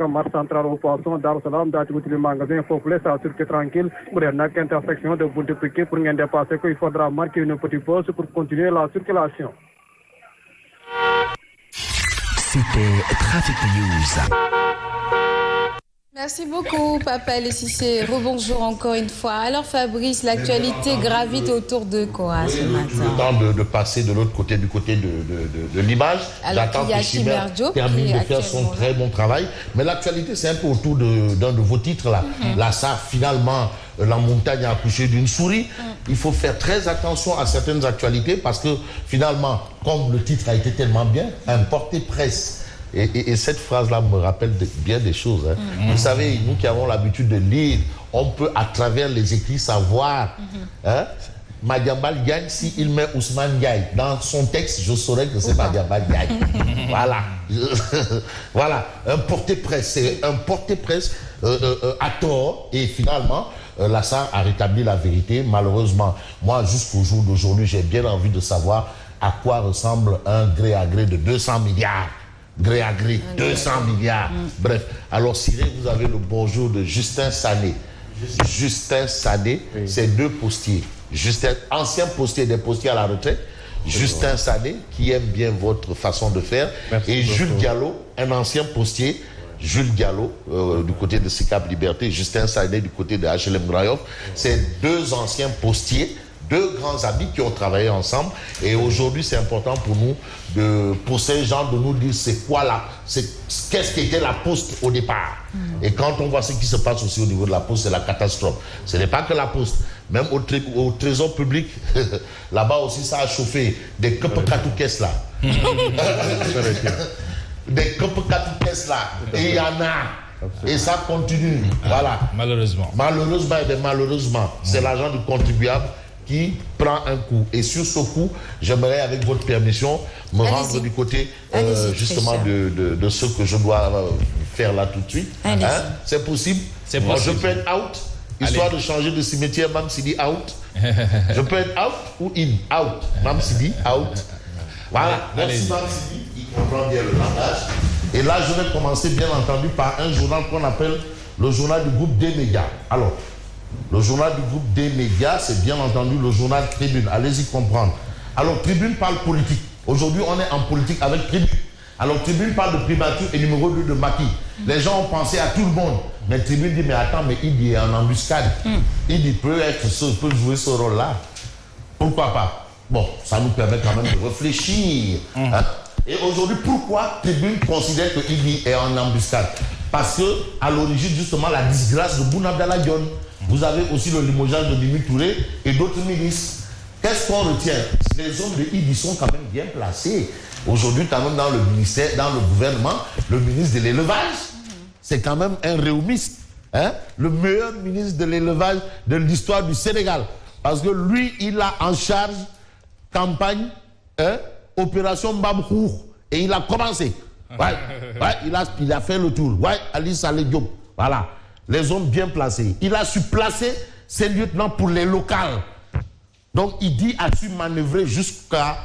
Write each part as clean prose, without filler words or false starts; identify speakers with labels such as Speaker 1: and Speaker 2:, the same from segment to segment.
Speaker 1: marche centrale au poisson Darussalam daa ci wuti magasin foofu la ça circule tranquille bu dee nag intersection de Bounte Piquet pour ngeen dépasser ko il faudra marquer une petite pause pour continuer la circulation.
Speaker 2: C'était Traffic News.
Speaker 3: Merci beaucoup, Papa Cissé. Rebonjour encore une fois. Alors, Fabrice, l'actualité gravite autour de quoi ce matin?
Speaker 4: Le temps de passer de l'autre côté, du côté de l'image. J'attends que Chimère termine de faire son très bon travail. Mais l'actualité, c'est un peu autour d'un de vos titres là. Là, ça, finalement, la montagne a accouché d'une souris. Il faut faire très attention à certaines actualités parce que finalement, comme le titre a été tellement bien, un porté-presse. Et cette phrase-là me rappelle bien des choses. Hein. Vous savez, nous qui avons l'habitude de lire, on peut à travers les écrits savoir. Madiambal gagne s'il met Ousmane Gaye. Dans son texte, je saurais que c'est Madiambal Gaye. Voilà. Voilà. Un porté-presse. C'est un porté-presse à tort. Et finalement, la SAR a rétabli la vérité. Malheureusement, moi, jusqu'au jour d'aujourd'hui, j'ai bien envie de savoir à quoi ressemble un gré à gré de 200 milliards. Gré à gré, 200 milliards. Bref, alors Cyril, vous avez le bonjour de Justin Sané. Justin Sané, oui. C'est deux postiers. Justin, ancien postier, des postiers à la retraite. Justin Sané, qui aime bien votre façon de faire. Merci et beaucoup. Jules Diallo, un ancien postier. Jules Diallo, du côté de SICAP Liberté. Justin Sané, du côté de HLM Grand Yoff. C'est deux anciens postiers. Deux grands amis qui ont travaillé ensemble. Et aujourd'hui, c'est important pour nous, pour ces gens, de nous dire c'est quoi qu'est-ce qu'était la Poste au départ. Et quand on voit ce qui se passe aussi au niveau de la Poste, c'est la catastrophe. Ce n'est pas que la Poste. Même au trésor public, là-bas aussi, ça a chauffé. Des caisses là. Des caisses là. Et il y en a. Et ça continue. Voilà.
Speaker 5: Malheureusement.
Speaker 4: Malheureusement. C'est l'argent du contribuable qui prend un coup. Et sur ce coup, j'aimerais, avec votre permission, me rendre du côté justement de ce que je dois faire là tout de suite. Hein? C'est possible.
Speaker 5: C'est possible.
Speaker 4: Je peux être out, histoire de changer de cimetière, Mam Sidi out. Je peux être out ou in, out. Mam Sidi out. Voilà. Merci Mam Sidi, qui comprend bien le langage. Et là, je vais commencer bien entendu par un journal qu'on appelle le journal du groupe des médias. Alors, le journal du groupe des médias, c'est bien entendu le journal Tribune. Allez-y comprendre. Alors, Tribune parle politique. Aujourd'hui, on est en politique avec Tribune. Alors, Tribune parle de primature et numéro 2 de Macky. Les gens ont pensé à tout le monde. Mais Tribune dit, mais attends, mais il est en embuscade. Il peut jouer ce rôle-là. Pourquoi pas? Bon, ça nous permet quand même de réfléchir. Hein? Et aujourd'hui, pourquoi Tribune considère que Idi est en embuscade? Parce que, à l'origine, justement, la disgrâce de Boun Abdallah Dionne. Vous avez aussi le limogeage de Mimi Touré et d'autres ministres. Qu'est-ce qu'on retient? Les hommes de Idi sont quand même bien placés. Aujourd'hui, quand même dans le ministère, dans le gouvernement, le ministre de l'élevage, c'est quand même un réumiste. Hein? Le meilleur ministre de l'élevage de l'histoire du Sénégal. Parce que lui, il a en charge campagne, opération Mbamkhou. Et il a commencé. Il a fait le tour. Alice Saleh Diop. Voilà. Les hommes bien placés. Il a su placer ses lieutenants pour les locales. Donc, il dit a su manœuvrer jusqu'à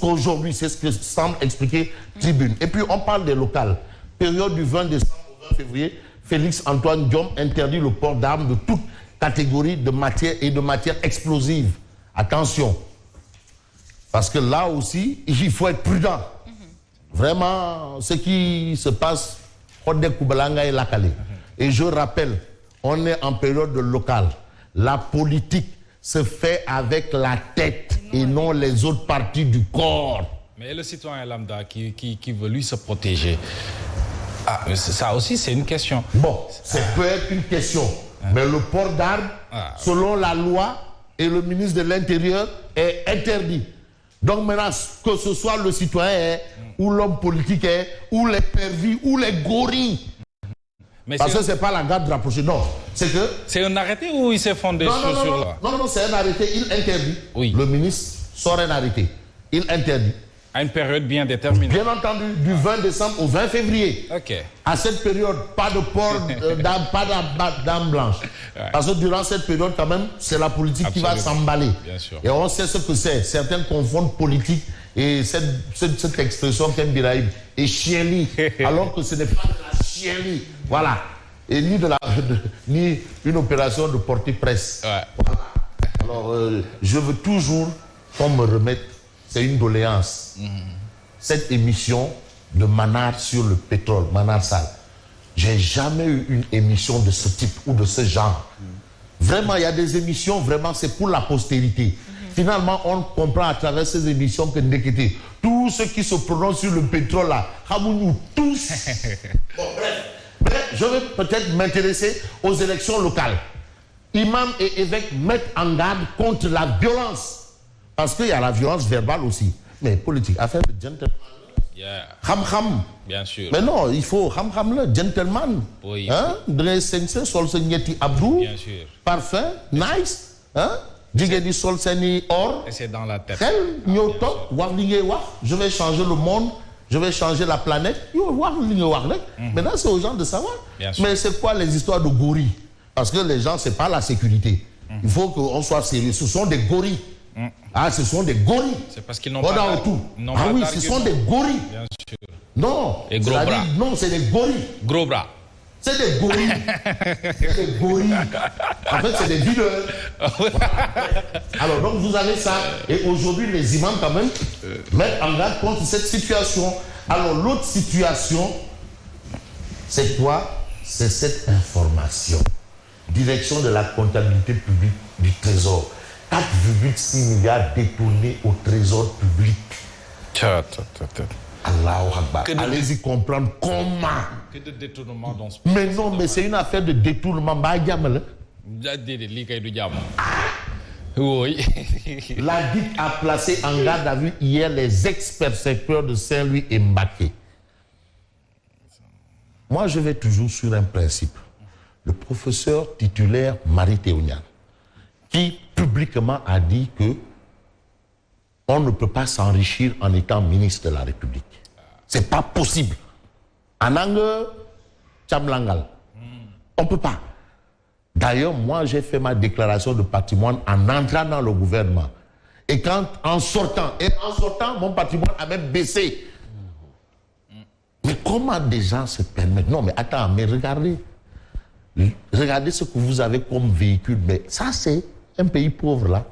Speaker 4: aujourd'hui. C'est ce que semble expliquer Tribune. Et puis, on parle des locales. Période du 20 décembre au 20 février, Félix Antoine Diome interdit le port d'armes de toute catégorie de matières et de matières explosives. Attention. Parce que là aussi, il faut être prudent. Vraiment, ce qui se passe, et je rappelle, on est en période de local. La politique se fait avec la tête et non les autres parties du corps.
Speaker 5: Mais le citoyen lambda qui veut lui se protéger, ça aussi c'est une question.
Speaker 4: Bon, ça peut être une question. Mais le port d'armes, selon la loi et le ministre de l'Intérieur, est interdit. Donc maintenant, que ce soit le citoyen ou l'homme politique ou les pervis ou les gorilles. Mais parce que ce n'est pas la garde rapprochée, non. C'est que...
Speaker 5: C'est un arrêté ou il s'est fondé sur là?
Speaker 4: Non, c'est un arrêté, il interdit.
Speaker 5: Oui.
Speaker 4: Le ministre sort un arrêté. Il interdit.
Speaker 5: À une période bien déterminée.
Speaker 4: Bien entendu, du 20 décembre au 20 février.
Speaker 5: Ok.
Speaker 4: À cette période, pas de port d'armes, pas d'armes blanches. Ouais. Parce que durant cette période, quand même, c'est la politique qui va s'emballer.
Speaker 5: Bien sûr.
Speaker 4: Et on sait ce que c'est. Certains confondent politique Et cette expression qu'aime Biraïm est chienlit, alors que ce n'est pas de la chienlit. Voilà. Et ni une opération de portée presse.
Speaker 5: Ouais.
Speaker 4: Voilà. Alors, je veux toujours qu'on me remette, c'est une doléance, cette émission de Manar sur le pétrole, Manar Sall. J'ai jamais eu une émission de ce type ou de ce genre. Vraiment, il y a des émissions, vraiment, c'est pour la postérité. Finalement, on comprend à travers ces émissions que Ndekete, tous ceux qui se prononcent sur le pétrole là, tous. Bon, bref, je vais peut-être m'intéresser aux élections locales. Imams et évêques mettent en garde contre la violence. Parce qu'il y a la violence verbale aussi. Mais politique, affaire de gentleman.
Speaker 5: Yeah.
Speaker 4: Ham.
Speaker 5: Bien sûr.
Speaker 4: Mais non, il faut ham le gentleman.
Speaker 5: Oui.
Speaker 4: Hein? Dre Sensei, Sol Senyeti Abdou.
Speaker 5: Bien sûr.
Speaker 4: Parfum, nice. Hein? Digedi Sol Seni Or.
Speaker 5: Et c'est dans la tête.
Speaker 4: Je vais changer le monde. Je vais changer la planète. Maintenant, c'est aux gens de savoir. Mais c'est quoi les histoires de gorilles? Parce que les gens, c'est pas la sécurité. Il faut qu'on soit sérieux. Ce sont des gorilles. Ah, ce sont des gorilles.
Speaker 5: C'est parce qu'ils n'ont pas d'argument.
Speaker 4: Ah oui, ce sont des gorilles.
Speaker 5: Bien sûr.
Speaker 4: Non.
Speaker 5: Et gros bras.
Speaker 4: Non, c'est des gorilles.
Speaker 5: Gros bras.
Speaker 4: C'est des gorilles. C'est des gorilles. En fait, c'est des videurs. Alors, donc, vous avez ça. Et aujourd'hui, les imams, quand même, mettent en garde contre cette situation. Alors, l'autre situation, c'est quoi? C'est cette information. Direction de la comptabilité publique du Trésor. 4,6 milliards détournés au Trésor public. Allahu Akbar. Allez-y comprendre comment.
Speaker 5: Que de détournement dans ce
Speaker 4: pays. Mais non, mais c'est une affaire de détournement.
Speaker 5: Oui.
Speaker 4: La DIC a placé en garde à vue hier les ex-percepteurs de Saint-Louis et Mbaké. Moi, je vais toujours sur un principe. Le professeur titulaire Marie Théoniane, qui publiquement a dit que on ne peut pas s'enrichir en étant ministre de la République. C'est pas possible. Anange Tchamlangal. On ne peut pas. D'ailleurs, moi, j'ai fait ma déclaration de patrimoine en entrant dans le gouvernement. Et en sortant, mon patrimoine a même baissé. Mais comment des gens se permettent? Non, mais attends, mais regardez. Regardez ce que vous avez comme véhicule. Mais ça, c'est un pays pauvre, là.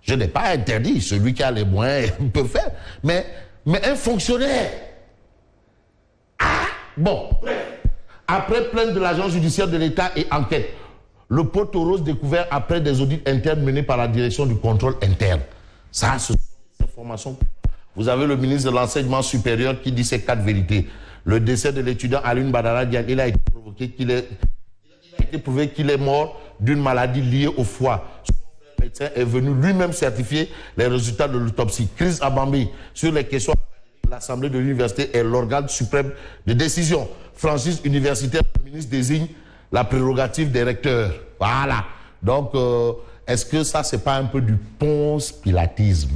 Speaker 4: Je n'ai pas interdit. Celui qui a les moyens peut faire. Mais un fonctionnaire. Ah, bon. Après plainte de l'agence judiciaire de l'État et enquête, le pot rose découvert après des audits internes menés par la direction du contrôle interne. Ça, ce sont des informations. Vous avez le ministre de l'Enseignement supérieur qui dit ces 4 vérités. Le décès de l'étudiant Alioune Badara Diagne, il a été prouvé qu'il est mort d'une maladie liée au foie. Son médecin est venu lui-même certifier les résultats de l'autopsie. Chris Abambi, sur les questions de l'Assemblée de l'université est l'organe suprême de décision. Franchise universitaire, le ministre désigne la prérogative des recteurs. Voilà. Donc, est-ce que ça, c'est pas un peu du ponce-pilatisme?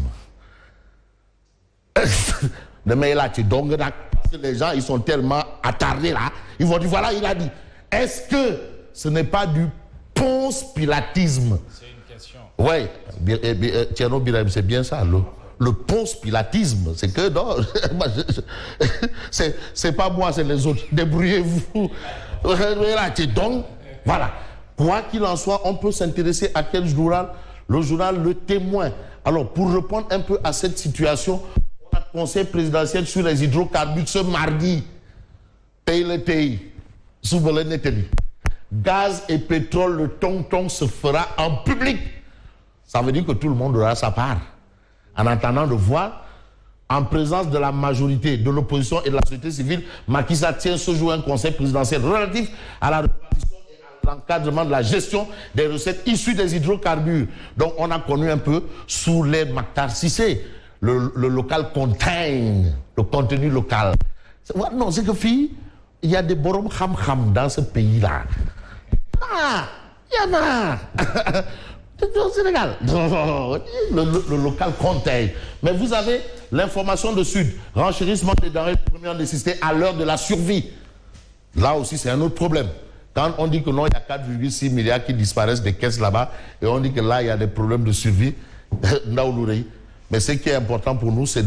Speaker 4: Mais là, parce que les gens, ils sont tellement attardés là. Ils vont dire, voilà, il a dit. Est-ce que ce n'est pas du ponce-pilatisme?
Speaker 5: C'est une question.
Speaker 4: Oui, Thierno Birahim, c'est bien ça. Le ponce-pilatisme, c'est que non, c'est pas moi, c'est les autres. Débrouillez-vous. Donc, voilà. Quoi qu'il en soit, on peut s'intéresser à quel journal? Le journal Le Témoin. Alors, pour répondre un peu à cette situation, on a le conseil présidentiel sur les hydrocarbures ce mardi. Gaz et pétrole, le tong-tong se fera en public. Ça veut dire que tout le monde aura sa part. En attendant de voir, en présence de la majorité de l'opposition et de la société civile, Macky Sall tient ce jour un conseil présidentiel relatif à la répartition et à l'encadrement de la gestion des recettes issues des hydrocarbures. Donc on a connu un peu sous l'aide Maktar Cissé, le local contain, le contenu local. Non, c'est que fille, il y a des borom kham dans ce pays-là. Ah, il y en a. Au Sénégal, le local contain. Mais vous avez l'information de Sud, renchérissement des denrées de première nécessité à l'heure de la survie. Là aussi, c'est un autre problème. Quand on dit que non, il y a 4,6 milliards qui disparaissent des caisses là-bas, et on dit que là, il y a des problèmes de survie, mais ce qui est important pour nous, c'est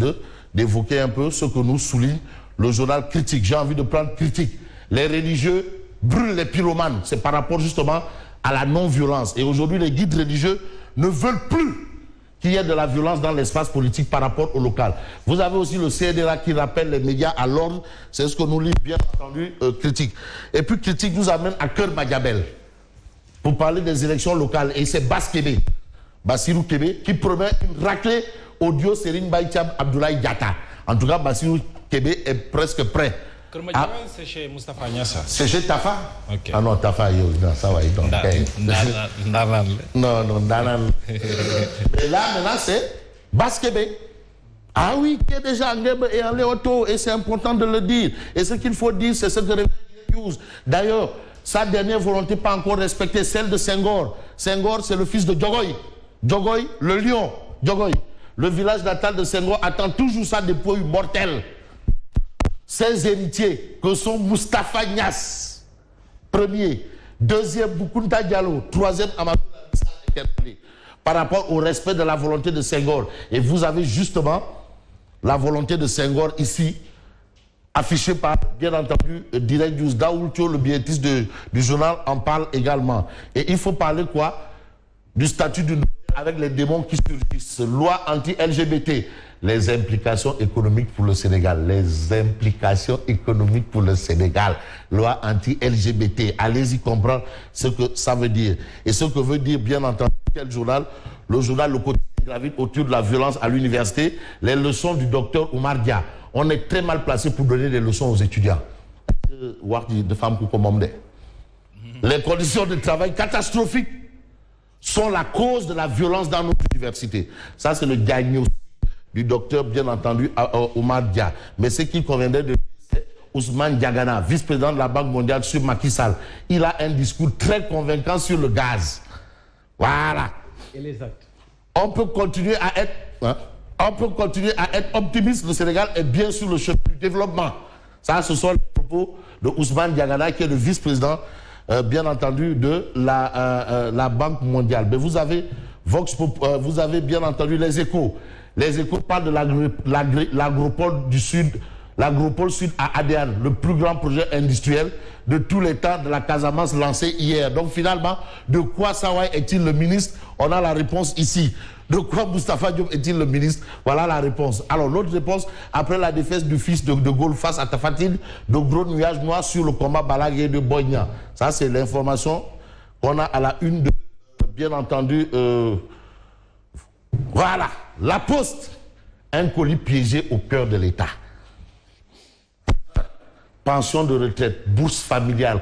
Speaker 4: d'évoquer un peu ce que nous souligne le journal Critique. J'ai envie de prendre Critique. Les religieux brûlent les pyromanes. C'est par rapport justement à la non-violence. Et aujourd'hui, les guides religieux ne veulent plus qu'il y ait de la violence dans l'espace politique par rapport au local. Vous avez aussi le CNRA qui rappelle les médias à l'ordre. C'est ce que nous lisons, bien entendu, Critique. Et puis Critique nous amène à Cœur Madiabel pour parler des élections locales. Et c'est Basse Kébé, Bassirou Kébé, qui promet une raclée audio Serine Baïtiam Abdoulaye Diatta. En tout cas, Bassirou Kébé est presque prêt.
Speaker 5: Cœur Madiabel, c'est chez Moustapha Niassa.
Speaker 4: C'est chez Tafa?
Speaker 5: Okay.
Speaker 4: Ah non, Tafa, yo, non, ça va, non. Non, Danan. Mais là, maintenant, c'est Basse Kébé. Ah oui, qui est déjà en Guébe et en Léoto, et c'est important de le dire. Et ce qu'il faut dire, c'est ce que News. D'ailleurs, sa dernière volonté pas encore respectée, celle de Senghor. Senghor, c'est le fils de Djogoy. Djogoy, le lion. Djogoy. Le village natal de Senghor attend toujours sa dépouille mortelle. Ses héritiers, que sont Moustapha Niasse, premier. Deuxième, Boukounta Diallo. Troisième, Amadou Issa, par rapport au respect de la volonté de Senghor. Et vous avez justement la volonté de Senghor ici, affichée par, bien entendu, Direct News. Daoultio, le biétiste du journal, en parle également. Et il faut parler quoi? Du statut du avec les démons qui surgissent. Loi anti-LGBT. Les implications économiques pour le Sénégal. Les implications économiques pour le Sénégal. Loi anti-LGBT. Allez-y comprendre ce que ça veut dire. Et ce que veut dire, bien entendu, quel journal? Le journal Le Quotidien gravite autour de la violence à l'université. Les leçons du docteur Oumar Dia. On est très mal placé pour donner des leçons aux étudiants. De femmes comme les conditions de travail catastrophiques sont la cause de la violence dans notre université. Ça, c'est le diagnostic du docteur, bien entendu, Oumar Dia. Mais ce qui conviendrait de c'est Ousmane Diagana, vice-président de la Banque mondiale sur Macky Sall. Il a un discours très convaincant sur le gaz. Voilà.
Speaker 6: Et les actes.
Speaker 4: On peut continuer à être optimiste. Le Sénégal est bien sur le chemin du développement. Ça, ce sont les propos de Ousmane Diagana, qui est le vice-président, bien entendu, de la Banque mondiale. Mais vous avez vous avez bien entendu les Échos. Les Échos parlent de l'agropole du Sud, l'agropole Sud à Adéane, le plus grand projet industriel de tous les temps de la Casamance lancé hier. Donc finalement, de quoi Sawai est-il le ministre? On a la réponse ici. De quoi Moustapha Diop est-il le ministre? Voilà la réponse. Alors l'autre réponse, après la défaite du fils de Gaulle face à Tafatine, de gros nuages noirs sur le combat Balaguer de Boigna. Ça, c'est l'information qu'on a à la une de, bien entendu, voilà, La Poste, un colis piégé au cœur de l'État. Pension de retraite, bourse familiale.